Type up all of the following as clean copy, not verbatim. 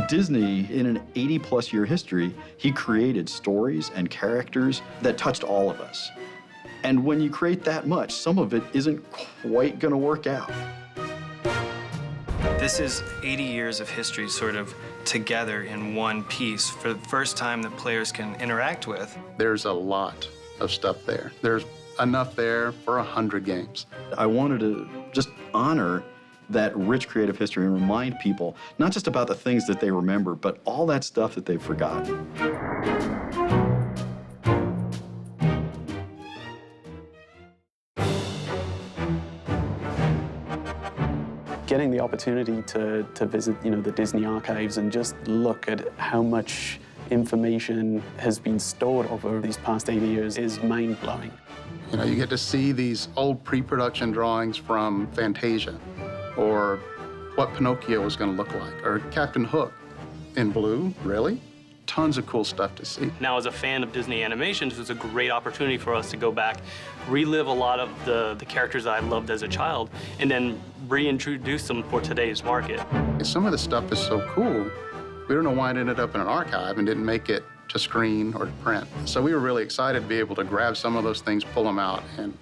Disney, in an 80-plus year history, he created stories and characters that touched all of us. And when you create that much, some of it isn't quite going to work out. This is 80 years of history sort of together in one piece for the first time that players can interact with. There's a lot of stuff there. There's enough there for 100 games. I wanted to just honor that rich creative history and remind people not just about the things that they remember, but all that stuff that they've forgotten. Getting the opportunity to visit, the Disney archives and just look at how much information has been stored over these past 80 years is mind-blowing. You get to see these old pre-production drawings from Fantasia, or what Pinocchio was going to look like, or Captain Hook in blue, really? Tons of cool stuff to see. Now, as a fan of Disney animations, it was a great opportunity for us to go back, relive a lot of the characters I loved as a child, and then reintroduce them for today's market. Some of the stuff is so cool, we don't know why it ended up in an archive and didn't make it to screen or to print. So we were really excited to be able to grab some of those things, pull them out, and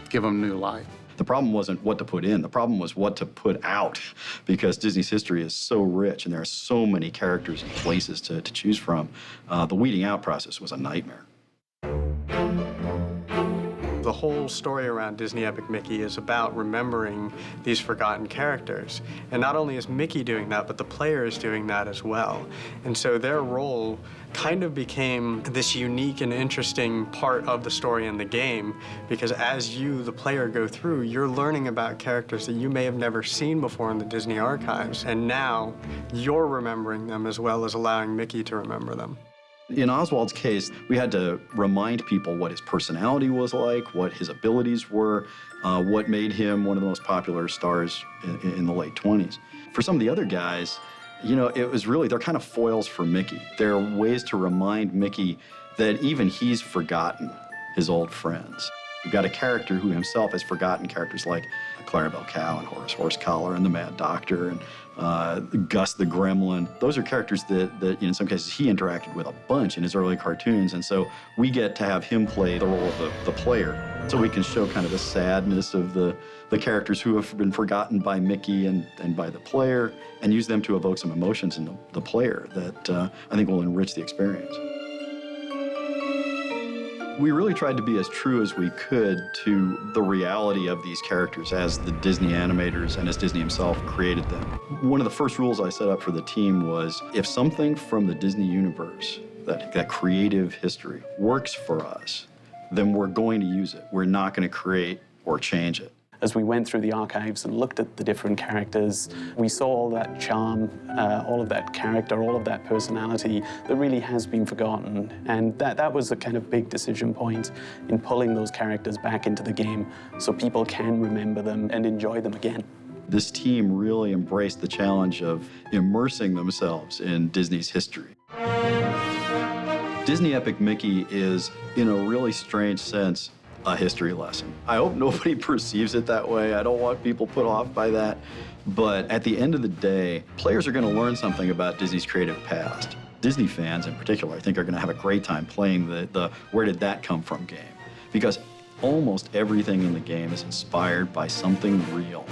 give them new life. The problem wasn't what to put in, the problem was what to put out, because Disney's history is so rich and there are so many characters and places to choose from. The weeding out process was a nightmare. The whole story around Disney Epic Mickey is about remembering these forgotten characters. And not only is Mickey doing that, but the player is doing that as well. And so their role kind of became this unique and interesting part of the story in the game, because as you, the player, go through, you're learning about characters that you may have never seen before in the Disney archives. And now you're remembering them as well as allowing Mickey to remember them. In Oswald's case, we had to remind people what his personality was like, what his abilities were, what made him one of the most popular stars in the late 20s. For some of the other guys, it was really, they're kind of foils for Mickey. They're ways to remind Mickey that even he's forgotten his old friends. We've got a character who himself has forgotten characters like Clarabelle Cow and Horace Horsecollar and the Mad Doctor and Gus the Gremlin. Those are characters that in some cases he interacted with a bunch in his early cartoons, and so we get to have him play the role of the player, so we can show kind of the sadness of the characters who have been forgotten by Mickey and by the player, and use them to evoke some emotions in the player that I think will enrich the experience. We really tried to be as true as we could to the reality of these characters as the Disney animators and as Disney himself created them. One of the first rules I set up for the team was, if something from the Disney universe, that creative history, works for us, then we're going to use it. We're not going to create or change it. As we went through the archives and looked at the different characters, we saw all that charm, all of that character, all of that personality that really has been forgotten. And that was a kind of big decision point in pulling those characters back into the game so people can remember them and enjoy them again. This team really embraced the challenge of immersing themselves in Disney's history. Disney Epic Mickey is, in a really strange sense, a history lesson. I hope nobody perceives it that way. I don't want people put off by that. But at the end of the day, players are going to learn something about Disney's creative past. Disney fans in particular, I think, are going to have a great time playing the Where Did That Come From game, because almost everything in the game is inspired by something real.